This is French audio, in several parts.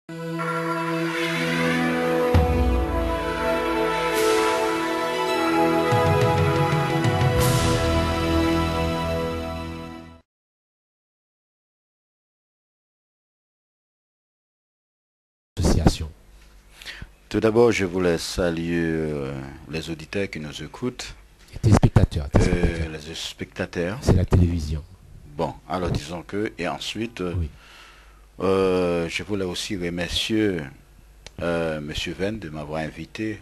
Tout d'abord, je voulais saluer les auditeurs qui nous écoutent. Et tes spectateurs. Les spectateurs. C'est la télévision. Bon, alors disons que, et ensuite, Oui. je voulais aussi remercier M. Venn de m'avoir invité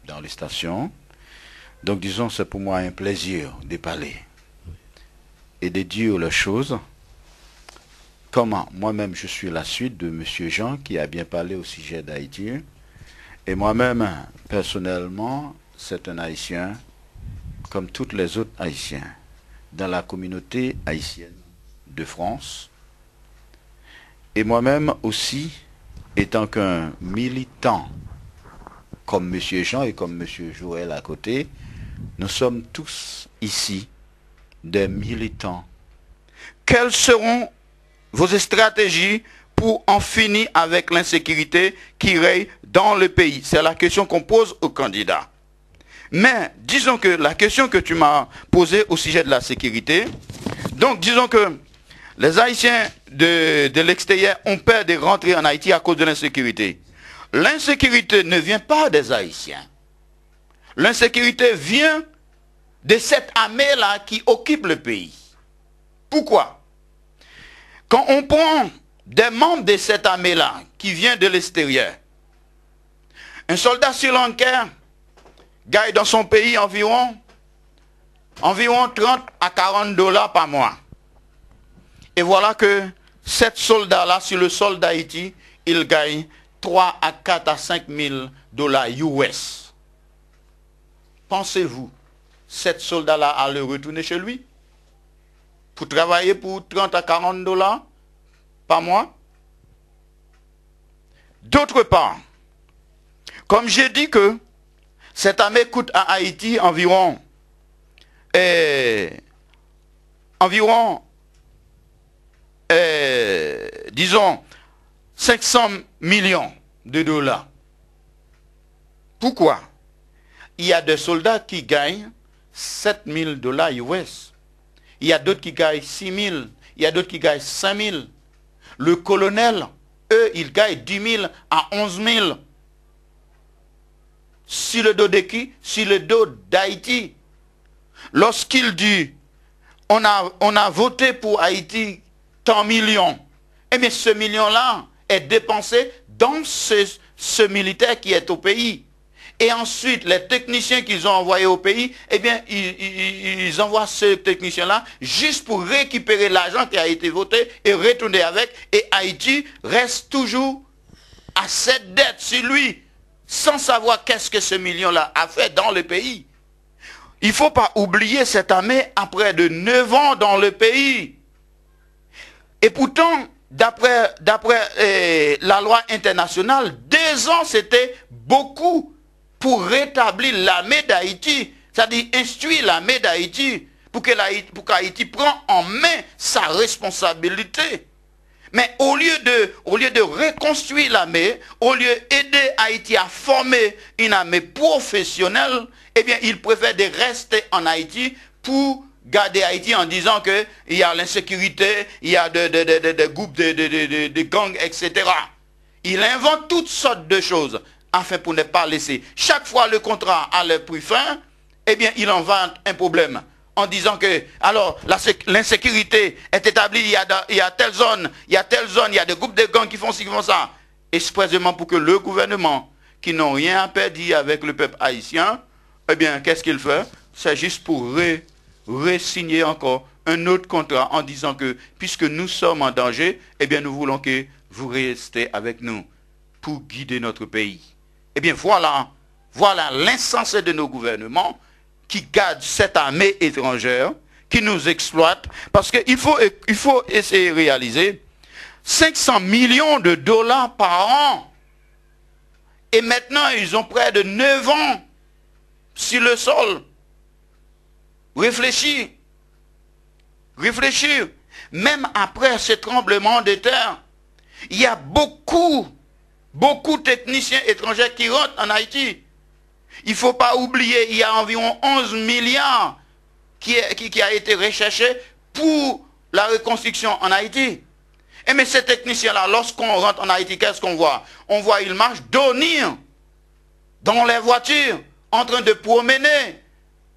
dans les stations. Donc disons, c'est pour moi un plaisir de parler et de dire les choses. Comment moi-même je suis la suite de M. Jean qui a bien parlé au sujet d'Haïti. Et moi-même, personnellement, c'est un Haïtien, comme tous les autres Haïtiens, dans la communauté haïtienne de France. Et moi-même aussi, étant qu'un militant, comme M. Jean et comme M. Joël à côté, nous sommes tous ici des militants. Quelles seront vos stratégies pour en finir avec l'insécurité qui règne dans le pays? C'est la question qu'on pose aux candidats. Mais disons que la question que tu m'as posée au sujet de la sécurité, donc disons que les Haïtiens de l'extérieur ont peur de rentrer en Haïti à cause de l'insécurité. L'insécurité ne vient pas des Haïtiens. L'insécurité vient de cette armée-là qui occupe le pays. Pourquoi? Quand on prend des membres de cette armée-là qui vient de l'extérieur, un soldat sri-lankais gagne dans son pays environ 30 à 40 $ par mois. Et voilà que 7 soldats-là, sur le sol d'Haïti, ils gagnent 3 à 4 à 5 000 $ US. Pensez-vous, 7 soldats-là allaient retourner chez lui pour travailler pour 30 à 40 $ par mois? D'autre part, comme j'ai dit que cette armée coûte à Haïti environ disons 500 millions de $. Pourquoi? Il y a des soldats qui gagnent 7 000 $ US. Il y a d'autres qui gagnent 6 000. Il y a d'autres qui gagnent 5 000. Le colonel, eux, ils gagnent 10 000 à 11 000. Sur le dos de qui? Sur le dos d'Haïti. Lorsqu'il dit, on a voté pour Haïti tant millions, eh bien ce million-là est dépensé dans ce militaire qui est au pays. Et ensuite, les techniciens qu'ils ont envoyés au pays, eh bien, ils envoient ce technicien-là juste pour récupérer l'argent qui a été voté et retourner avec. Et Haïti reste toujours à cette dette sur lui, sans savoir qu'est-ce que ce million-là a fait dans le pays. Il ne faut pas oublier cette armée après de 9 ans dans le pays. Et pourtant, d'après la loi internationale, 2 ans, c'était beaucoup pour rétablir l'armée d'Haïti. C'est-à-dire instruire l'armée d'Haïti pour qu'Haïti prenne en main sa responsabilité. Mais au lieu de reconstruire l'armée, au lieu d'aider Haïti à former une armée professionnelle, eh bien, ils préfèrent de rester en Haïti pour garder Haïti en disant qu'il y a l'insécurité, il y a des groupes de gangs, etc. Ils inventent toutes sortes de choses, afin pour ne pas laisser. Chaque fois le contrat a le prix fin, eh bien, il invente un problème. En disant que, alors, l'insécurité est établie, il y a telle zone, il y a telle zone, il y a des groupes de gangs qui font ci, qui font ça. Expressément pour que le gouvernement, qui n'ont rien à perdre avec le peuple haïtien, eh bien, qu'est-ce qu'il fait? C'est juste pour re-signer encore un autre contrat en disant que, puisque nous sommes en danger, eh bien, nous voulons que vous restez avec nous pour guider notre pays. Eh bien, voilà l'insensé de nos gouvernements qui gardent cette armée étrangère, qui nous exploite, parce qu'il faut essayer de réaliser 500 millions de $ par an. Et maintenant, ils ont près de 9 ans sur le sol. Réfléchir. Même après ce tremblement de terre, il y a beaucoup beaucoup de techniciens étrangers qui rentrent en Haïti. Il ne faut pas oublier, il y a environ 11 milliards qui a été recherché pour la reconstruction en Haïti. Et mais ces techniciens-là, lorsqu'on rentre en Haïti, qu'est-ce qu'on voit? On voit ils marchent dormir dans les voitures, en train de promener.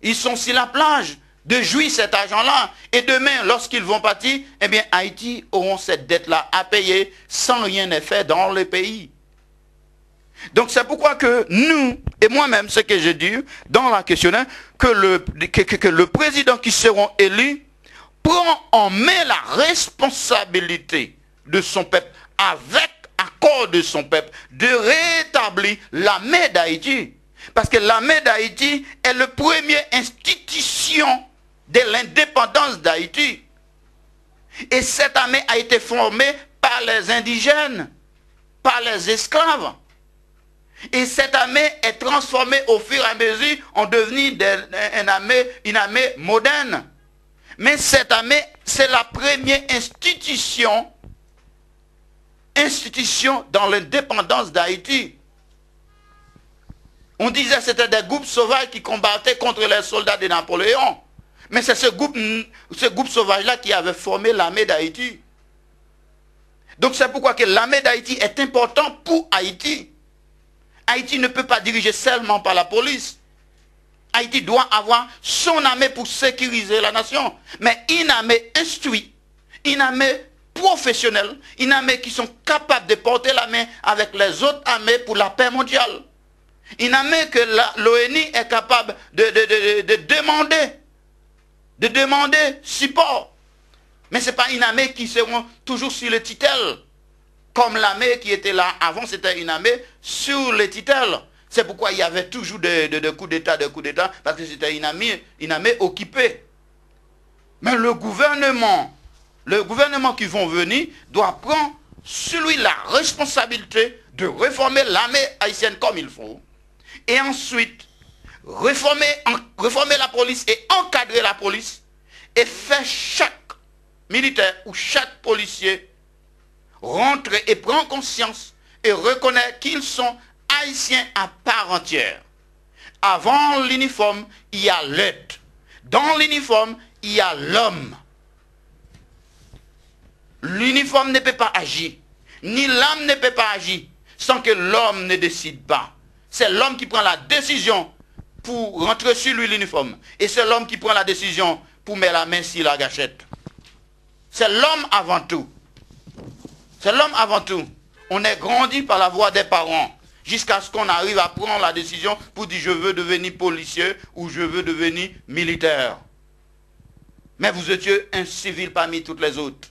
Ils sont sur la plage, de jouir cet argent-là. Et demain, lorsqu'ils vont partir, eh bien, Haïti auront cette dette-là à payer sans rien n'est fait dans le pays. Donc c'est pourquoi que nous, et moi-même, ce que j'ai dit dans la questionnaire, que le président qui seront élus prend en main la responsabilité de son peuple, avec accord de son peuple, de rétablir l'armée d'Haïti. Parce que l'armée d'Haïti est la première institution de l'indépendance d'Haïti. Et cette armée a été formée par les indigènes, par les esclaves. Et cette armée est transformée au fur et à mesure en devenir une armée moderne. Mais cette armée, c'est la première institution dans l'indépendance d'Haïti. On disait que c'était des groupes sauvages qui combattaient contre les soldats de Napoléon. Mais c'est ce groupe sauvage-là qui avait formé l'armée d'Haïti. Donc c'est pourquoi que l'armée d'Haïti est importante pour Haïti. Haïti ne peut pas diriger seulement par la police. Haïti doit avoir son armée pour sécuriser la nation. Mais une armée instruite, une armée professionnelle, une armée qui sont capables de porter la main avec les autres armées pour la paix mondiale. Une armée que l'ONU est capable de demander support. Mais ce n'est pas une armée qui seront toujours sur le titel. Comme l'armée qui était là avant, c'était une armée sur le titel. C'est pourquoi il y avait toujours des coups d'État, parce que c'était une armée occupée. Mais le gouvernement qui vont venir doit prendre sur lui la responsabilité de réformer l'armée haïtienne comme il faut. Et ensuite, réformer la police et encadrer la police et faire chaque militaire ou chaque policier rentrer et prendre conscience et reconnaître qu'ils sont haïtiens à part entière. Avant l'uniforme, il y a l'être. Dans l'uniforme, il y a l'homme. L'uniforme ne peut pas agir, ni l'âme ne peut pas agir sans que l'homme ne décide pas. C'est l'homme qui prend la décision pour rentrer sur lui l'uniforme. Et c'est l'homme qui prend la décision pour mettre la main sur la gâchette. C'est l'homme avant tout. C'est l'homme avant tout. On est grandi par la voix des parents jusqu'à ce qu'on arrive à prendre la décision pour dire je veux devenir policier ou je veux devenir militaire. Mais vous étiez un civil parmi toutes les autres.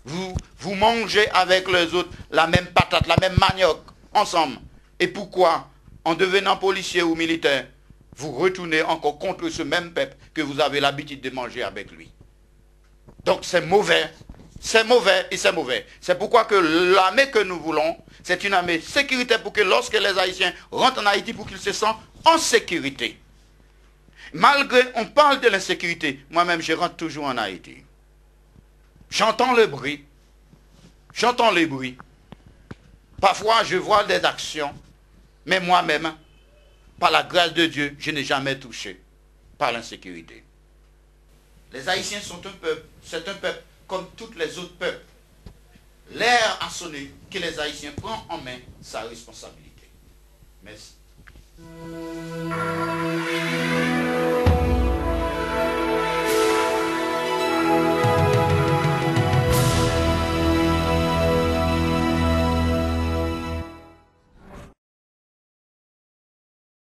Vous mangez avec les autres la même patate, la même manioc, ensemble. Et pourquoi, en devenant policier ou militaire, vous retournez encore contre ce même peuple que vous avez l'habitude de manger avec lui? Donc c'est mauvais. C'est mauvais et c'est mauvais. C'est pourquoi que l'armée que nous voulons, c'est une armée sécuritaire pour que lorsque les Haïtiens rentrent en Haïti, pour qu'ils se sentent en sécurité. Malgré, on parle de l'insécurité, moi-même je rentre toujours en Haïti. J'entends le bruit. J'entends les bruits. Parfois je vois des actions, mais moi-même, par la grâce de Dieu, je n'ai jamais touché par l'insécurité. Les Haïtiens sont un peuple, c'est un peuple comme tous les autres peuples. L'heure a sonné que les Haïtiens prennent en main sa responsabilité. Merci.